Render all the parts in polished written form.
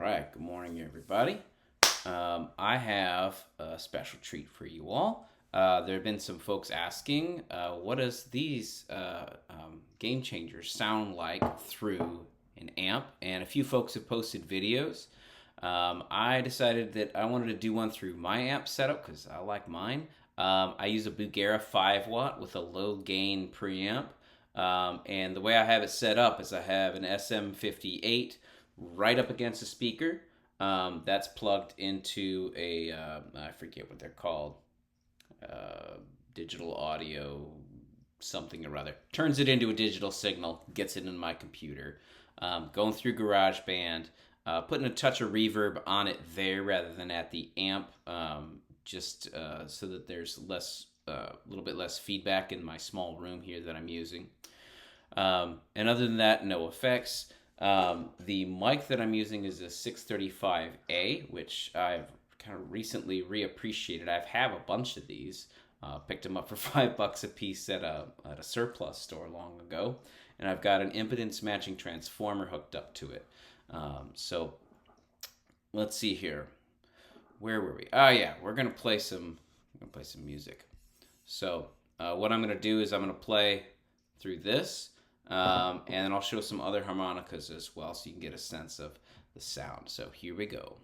right, good morning, everybody. I have a special treat for you all. There have been some folks asking, what does these game changers sound like through an amp? And a few folks have posted videos. I decided that I wanted to do one through my amp setup because I like mine. I use a Bugera 5 watt with a low gain preamp. And the way I have it set up is I have an SM58 right up against the speaker. That's plugged into a, I forget what they're called, digital audio something or other. Turns it into a digital signal, gets it in my computer. Going through GarageBand, putting a touch of reverb on it there rather than at the amp, just so that there's a little bit less feedback in my small room here that I'm using. And other than that, no effects. The mic that I'm using is a 635A, which I've kind of recently reappreciated. I have a bunch of these. Picked them up for $5 a piece at a surplus store long ago, and I've got an impedance matching transformer hooked up to it. So let's see here. Where were we? Oh yeah, we're gonna play some music. So what I'm gonna do is I'm gonna play through this. And then I'll show some other harmonicas as well so you can get a sense of the sound. So here we go.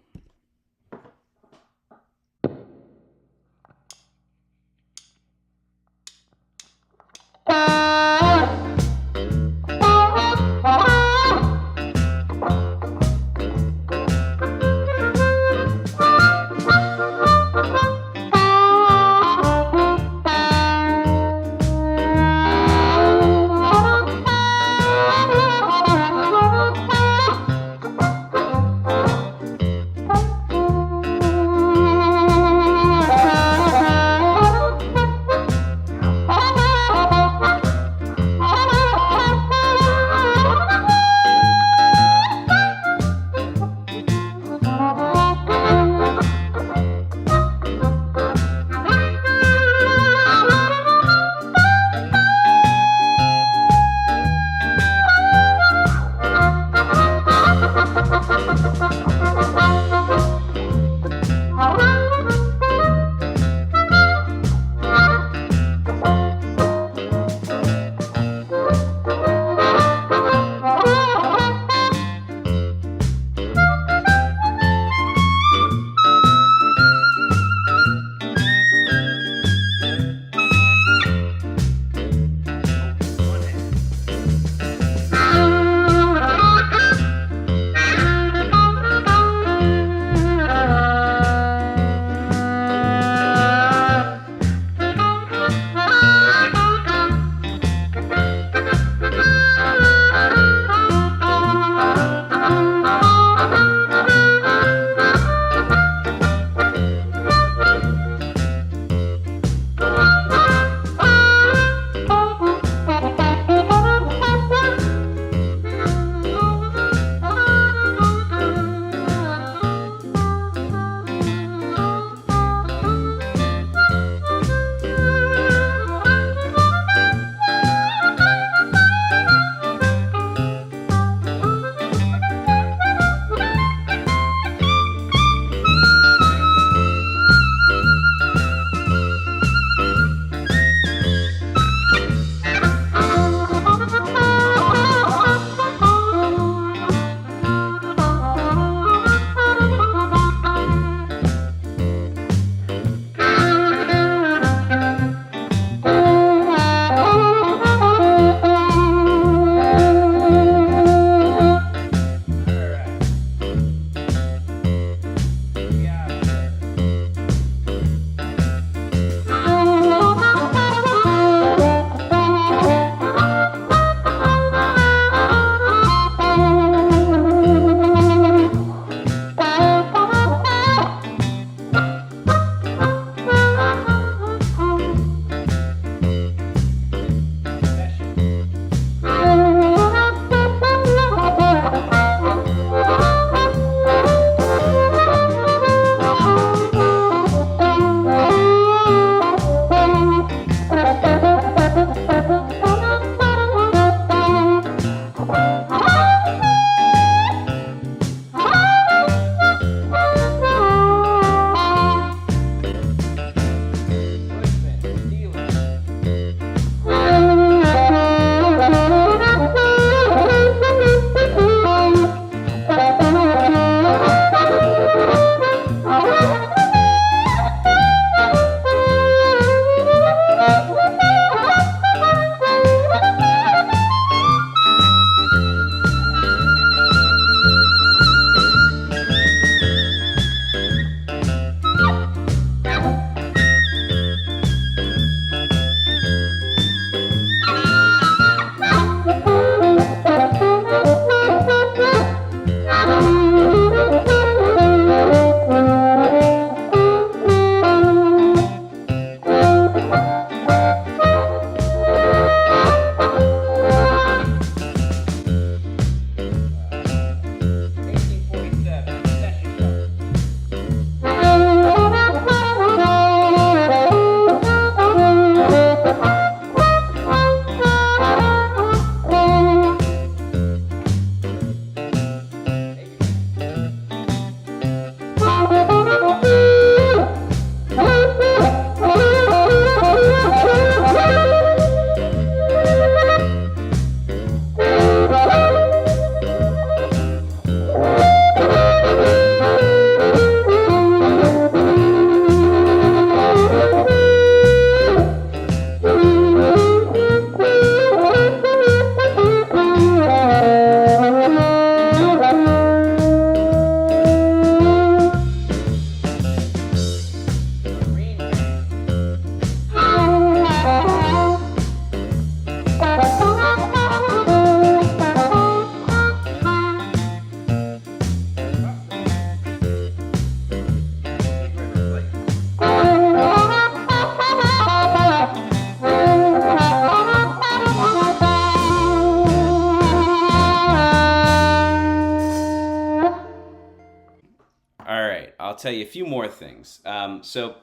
I'll tell you a few more things. So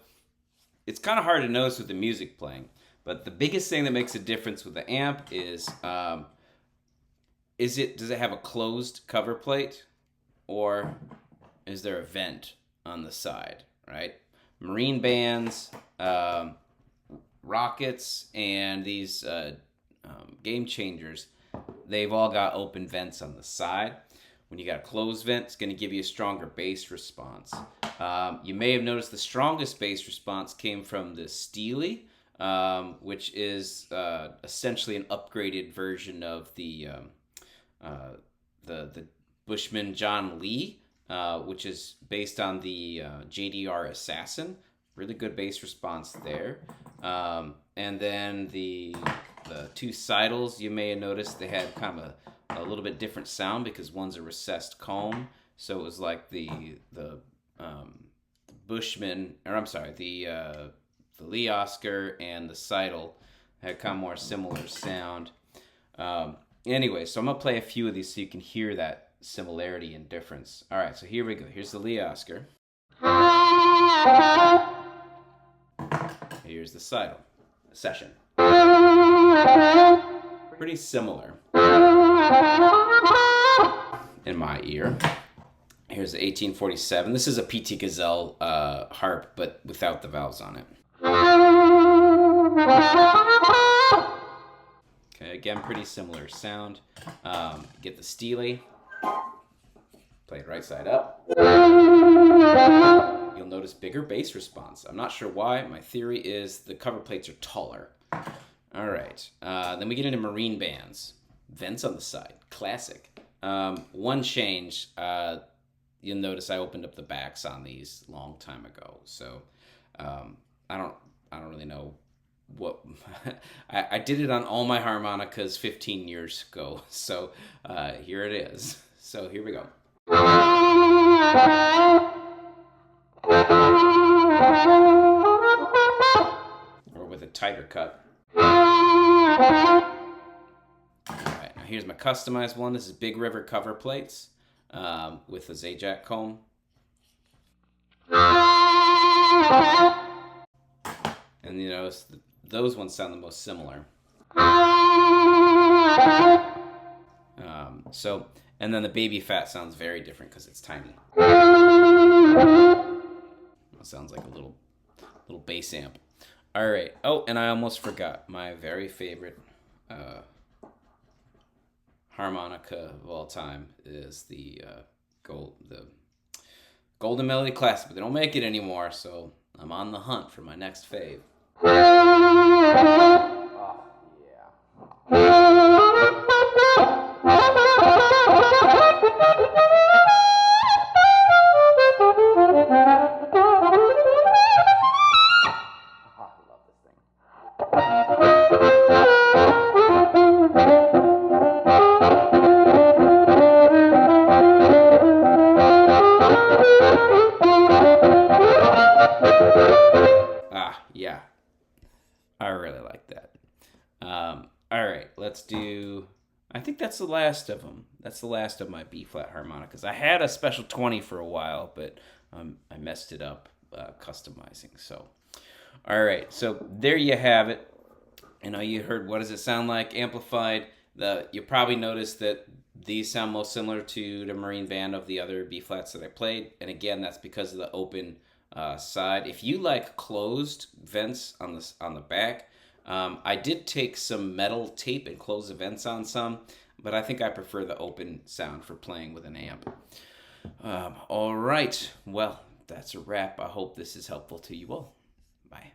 it's kind of hard to notice with the music playing, but the biggest thing that makes a difference with the amp is does it have a closed cover plate, or is there a vent on the side, right? Marine bands, rockets, and these game changers, they've all got open vents on the side. When you got a closed vent, it's going to give you a stronger bass response. You may have noticed the strongest bass response came from the Steely, which is essentially an upgraded version of the Bushman John Lee, which is based on the JDR Assassin. Really good bass response there. And then the two sidles, you may have noticed they had kind of a little bit different sound because one's a recessed comb, so it was like the Bushman, or I'm sorry, the Lee Oscar and the sidle had kind of more similar sound. Anyway, so I'm gonna play a few of these so you can hear that similarity and difference. All right, so here we go. Here's the Lee Oscar. Here's the sidle session. Pretty similar in my ear. Here's the 1847. This is a PT Gazelle harp, but without the valves on it. Okay, again, pretty similar sound. Get the Steely. Play it right side up. You'll notice bigger bass response. I'm not sure why. My theory is the cover plates are taller. All right. Then we get into marine bands. Vents on the side. Classic. One change. You'll notice I opened up the backs on these a long time ago. So I don't really know what I did it on all my harmonicas 15 years ago. So here it is. So here we go. Or with a tighter cut. Alright, now here's my customized one. This is Big River cover plates with a Zajac comb. And you notice those ones sound the most similar. And then the Baby Fat sounds very different because it's tiny. It sounds like a little bass amp. All right. Oh, and I almost forgot my very favorite harmonica of all time is the Golden Melody Classic, but they don't make it anymore, so I'm on the hunt for my next fave. Oh, yeah. Yeah, I really like that. All right, let's do. I think that's the last of them. That's the last of my B flat harmonicas. I had a special 20 for a while, but I messed it up customizing. So, all right, so there you have it. You know, you heard what does it sound like amplified. You probably noticed that these sound most similar to the marine band of the other B flats that I played, and again, that's because of the open side. If you like closed vents on the back, I did take some metal tape and close the vents on some, but I think I prefer the open sound for playing with an amp. All right, well, that's a wrap. I hope this is helpful to you all. Bye.